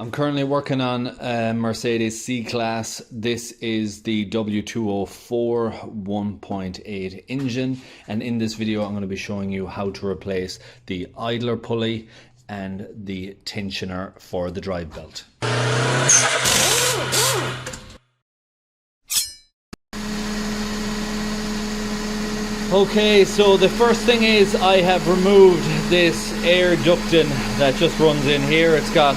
I'm currently working on a Mercedes C-Class. This is the W204 1.8 engine, and in this video I'm going to be showing you how to replace the idler pulley and the tensioner for the drive belt. Okay, so the first thing is I have removed this air ducting that just runs in here. It's got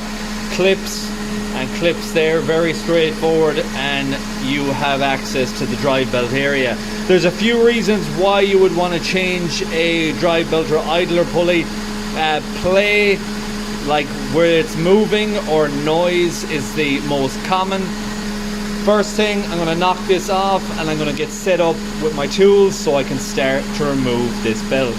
clips and clips there, very straightforward, and you have access to the drive belt area. There's a few reasons why you would want to change a drive belt or idler pulley. Play, like where it's moving, or noise is the most common. First thing, I'm going to knock this off and I'm going to get set up with my tools so I can start to remove this belt.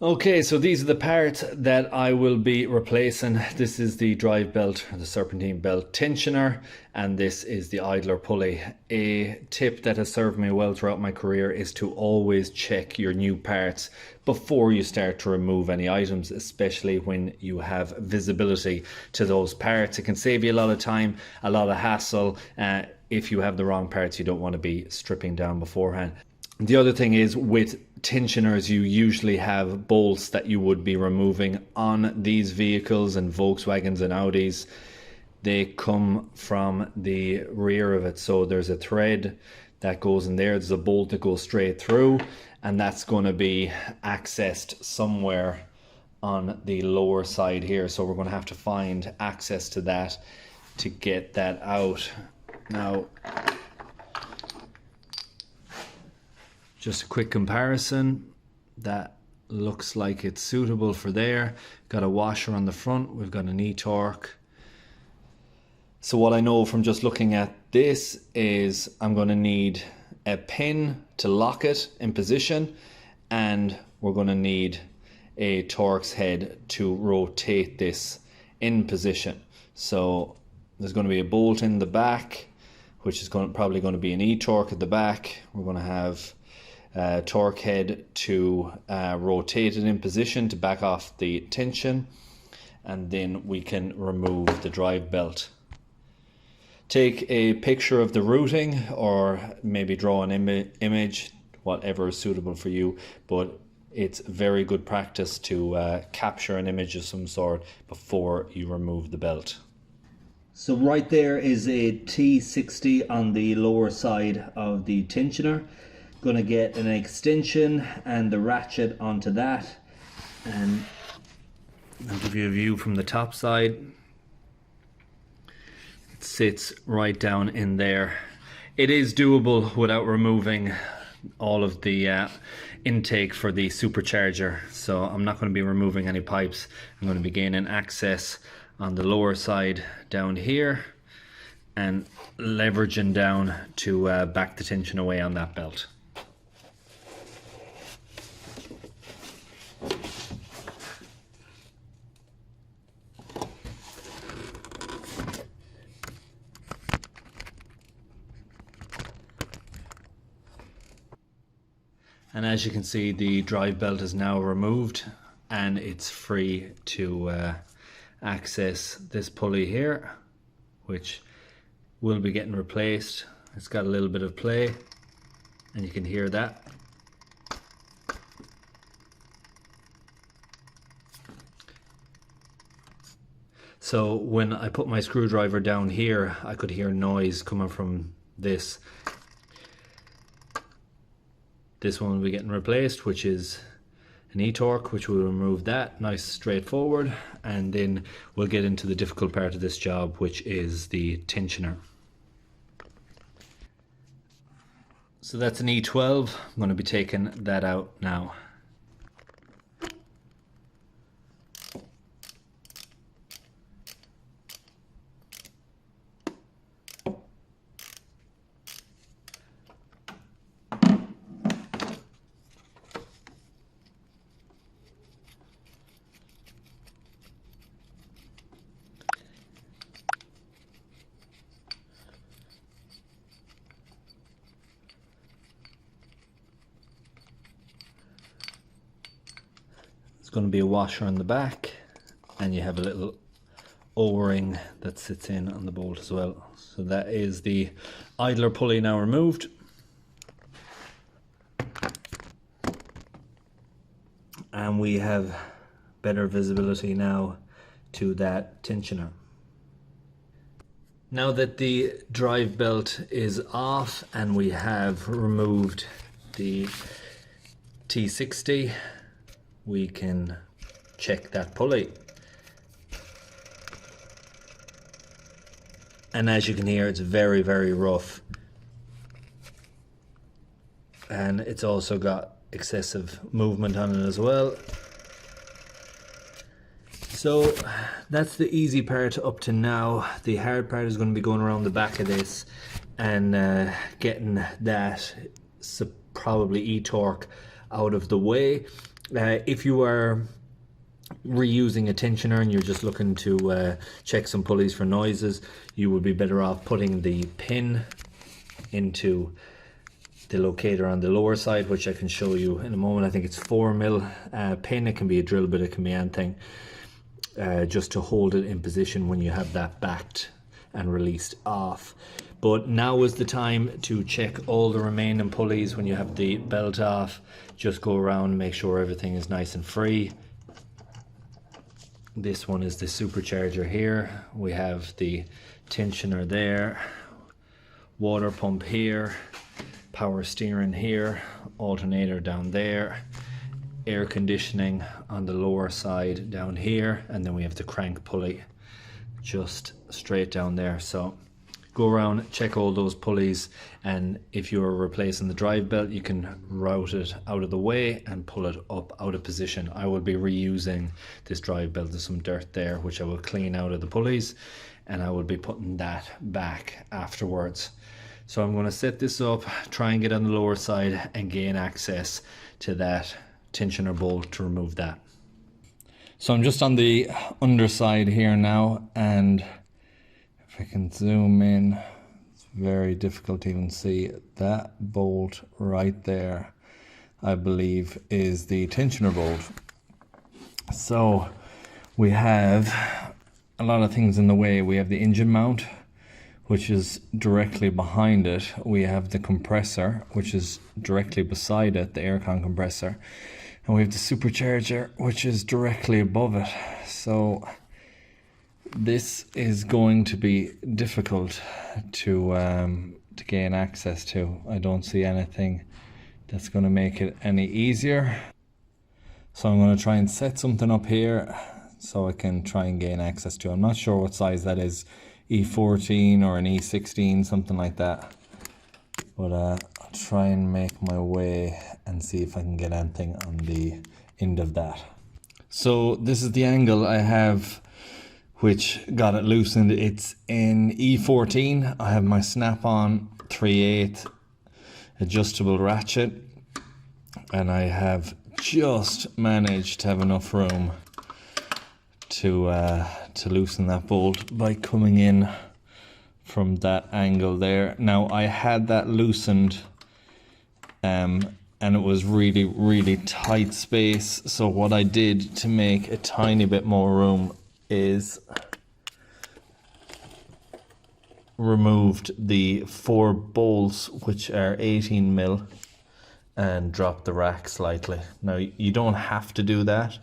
Okay, so these are the parts that I will be replacing. This is the drive belt, the serpentine belt tensioner, and this is the idler pulley. A tip that has served me well throughout my career is to always check your new parts before you start to remove any items, especially when you have visibility to those parts. It can save you a lot of time, a lot of hassle. If you have the wrong parts, you don't want to be stripping down beforehand. The other thing is, with tensioners, you usually have bolts that you would be removing on these vehicles, and Volkswagens and Audis. They come from the rear of it, so there's a thread that goes in there. There's a bolt that goes straight through, and that's going to be accessed somewhere on the lower side here. So we're going to have to find access to that to get that out. Now, just a quick comparison, that looks like it's suitable for there. Got a washer on the front, we've got an e-torque. So what I know from just looking at this is I'm going to need a pin to lock it in position, and we're going to need a Torx head to rotate this in position. So there's going to be a bolt in the back, which is probably going to be an e-torque at the back. We're going to have torque head to rotate it in position to back off the tension, and then we can remove the drive belt. Take a picture of the routing, or maybe draw an image, whatever is suitable for you, but it's very good practice to capture an image of some sort before you remove the belt. So right there is a T60 on the lower side of the tensioner. Going to get an extension and the ratchet onto that, and I'll give you a view from the top side. It sits right down in there. It is doable without removing all of the intake for the supercharger, so I'm not going to be removing any pipes. I'm going to be gaining access on the lower side down here and leveraging down to back the tension away on that belt. And as you can see, the drive belt is now removed and it's free to access this pulley here, which will be getting replaced. It's got a little bit of play and you can hear that. So when I put my screwdriver down here, I could hear noise coming from this. This one will be getting replaced, which is an e-torque, which will remove that. Nice, straightforward. And then we'll get into the difficult part of this job, which is the tensioner. So that's an E12. I'm going to be taking that out now. going to be a washer on the back, and you have a little O-ring that sits in on the bolt as well. So that is the idler pulley now removed. And we have better visibility now to that tensioner. Now that the drive belt is off and we have removed the T60, we can check that pulley. And as you can hear, it's very, very rough. And it's also got excessive movement on it as well. So that's the easy part up to now. The hard part is going to be going around the back of this and getting that probably e-torque out of the way. If you are reusing a tensioner and you're just looking to check some pulleys for noises, you would be better off putting the pin into the locator on the lower side, which I can show you in a moment. I think it's 4mm pin. It can be a drill bit, it can be anything, just to hold it in position when you have that backed and released off. But now is the time to check all the remaining pulleys. When you have the belt off, just go around and make sure everything is nice and free. This one is the supercharger here. We have the tensioner there, water pump here, power steering here, alternator down there, air conditioning on the lower side down here, and then we have the crank pulley just straight down there. So go around, check all those pulleys, and if you're replacing the drive belt, you can route it out of the way and pull it up out of position. I will be reusing this drive belt. There's some dirt there which I will clean out of the pulleys, and I will be putting that back afterwards. So I'm going to set this up, try and get on the lower side and gain access to that tensioner bolt to remove that. So I'm just on the underside here now, and if I can zoom in, it's very difficult to even see. That bolt right there, I believe, is the tensioner bolt. So we have a lot of things in the way. We have the engine mount, which is directly behind it. We have the compressor, which is directly beside it, the aircon compressor. And we have the supercharger, which is directly above it. So this is going to be difficult to gain access to. I don't see anything that's going to make it any easier. So I'm going to try and set something up here so I can try and gain access to it. I'm not sure what size that is, E14 or an E16, something like that. But I'll try and make my way and see if I can get anything on the end of that. So this is the angle I have which got it loosened. It's in E14. I have my snap-on 3/8 adjustable ratchet, and I have just managed to have enough room to loosen that bolt by coming in from that angle there. Now I had that loosened and it was really tight space, so what I did to make a tiny bit more room is removed the 4 bolts, which are 18mm, and dropped the rack slightly. Now you don't have to do that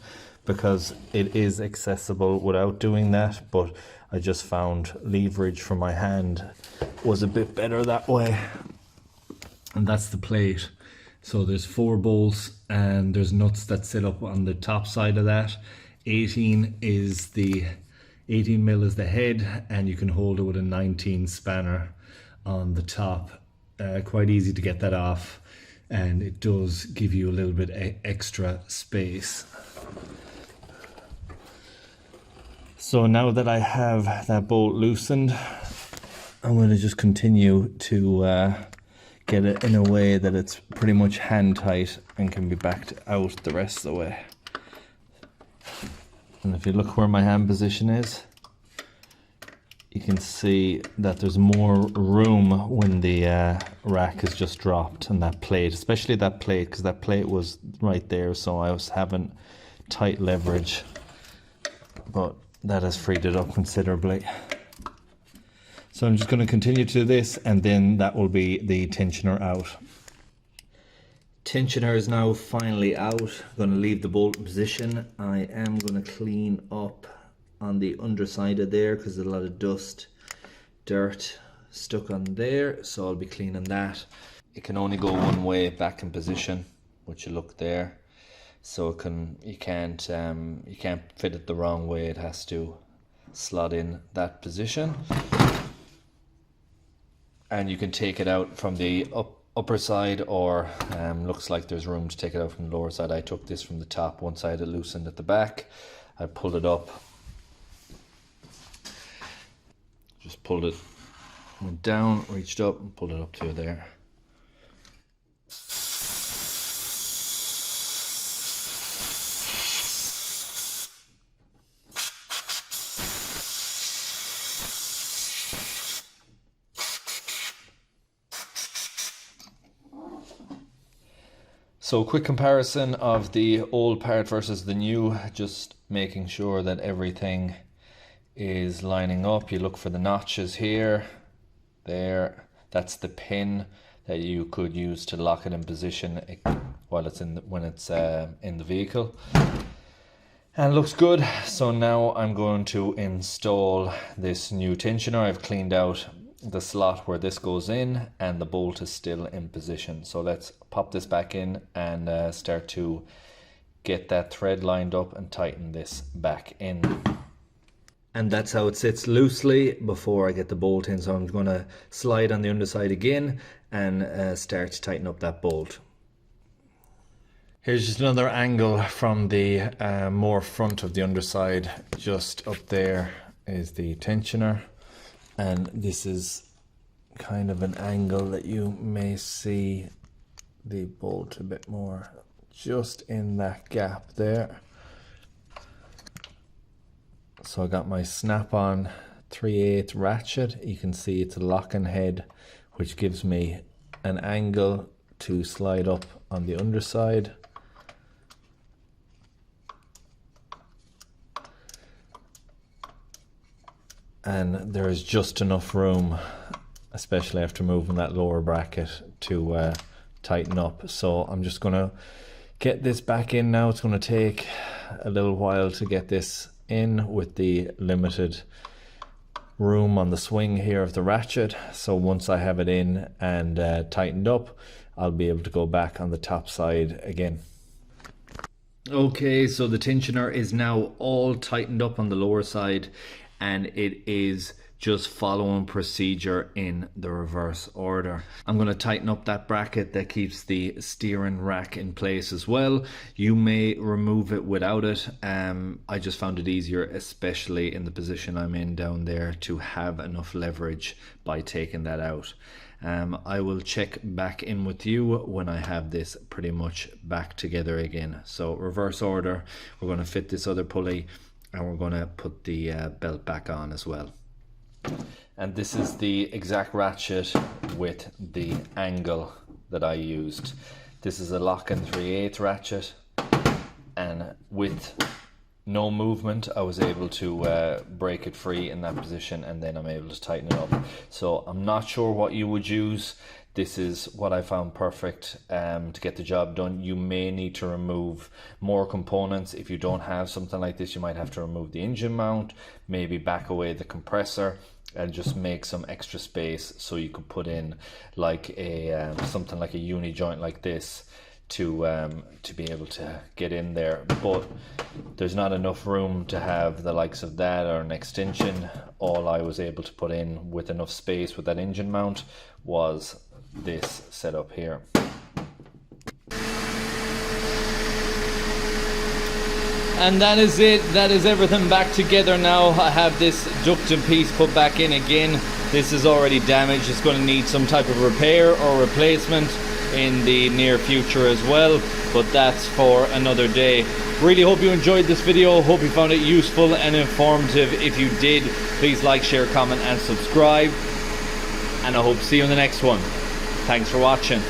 because it is accessible without doing that, but I just found leverage for my hand was a bit better that way. And that's the plate. So there's 4 bolts and there's nuts that sit up on the top side of that. 18 mil is the head, and you can hold it with a 19 spanner on the top. Quite easy to get that off, and it does give you a little bit extra space. So now that I have that bolt loosened, I'm going to just continue to get it in a way that it's pretty much hand tight and can be backed out the rest of the way. And if you look where my hand position is, you can see that there's more room when the rack is just dropped, and that plate, especially that plate, because that plate was right there, so I was having tight leverage, but that has freed it up considerably. So I'm just going to continue to do this, and then that will be the tensioner out. Tensioner is now finally out. I'm going to leave the bolt in position. I am going to clean up on the underside of there because there's a lot of dust, dirt stuck on there, so I'll be cleaning that. It can only go one way back in position, which you look there, so you can't fit it the wrong way. It has to slot in that position, and you can take it out from the upper side, or looks like there's room to take it out from the lower side. I took this from the top. One side it loosened at the back. I pulled it up, just pulled it, went down, reached up and pulled it up to there. So quick comparison of the old part versus the new, just making sure that everything is lining up. You look for the notches here, there. That's the pin that you could use to lock it in position while it's when it's in the vehicle. And it looks good. So now I'm going to install this new tensioner. I've cleaned out the slot where this goes in, and the bolt is still in position. So let's pop this back in and start to get that thread lined up and tighten this back in. And that's how it sits loosely before I get the bolt in. So I'm going to slide on the underside again and start to tighten up that bolt. Here's just another angle from the more front of the underside. Just up there is the tensioner, and this is kind of an angle that you may see the bolt a bit more, just in that gap there. So I got my snap-on 3/8 ratchet. You can see it's a locking head, which gives me an angle to slide up on the underside. And there is just enough room, especially after moving that lower bracket, to tighten up. So I'm just going to get this back in now. It's going to take a little while to get this in with the limited room on the swing here of the ratchet. So once I have it in and tightened up, I'll be able to go back on the top side again. Okay, so the tensioner is now all tightened up on the lower side, and it is just following procedure in the reverse order. I'm going to tighten up that bracket that keeps the steering rack in place as well. You may remove it without it. I just found it easier, especially in the position I'm in down there, to have enough leverage by taking that out. I will check back in with you when I have this pretty much back together again. So reverse order, we're going to fit this other pulley, and we're going to put the belt back on as well. And this is the exact ratchet with the angle that I used. This is a lock-in 3/8 ratchet, and with no movement I was able to break it free in that position, and then I'm able to tighten it up. So I'm not sure what you would use. This is what I found perfect to get the job done. You may need to remove more components. If you don't have something like this, you might have to remove the engine mount, maybe back away the compressor, and just make some extra space so you could put in like a something like a uni joint like this to be able to get in there. But there's not enough room to have the likes of that or an extension. All I was able to put in with enough space with that engine mount was this setup here. And that is it. That is everything back together now. I have this ducting piece put back in again. This is already damaged. It's going to need some type of repair or replacement in the near future as well, but that's for another day. Really hope you enjoyed this video. Hope you found it useful and informative. If you did, please like, share, comment and subscribe, and I hope to see you in the next one. Thanks for watching.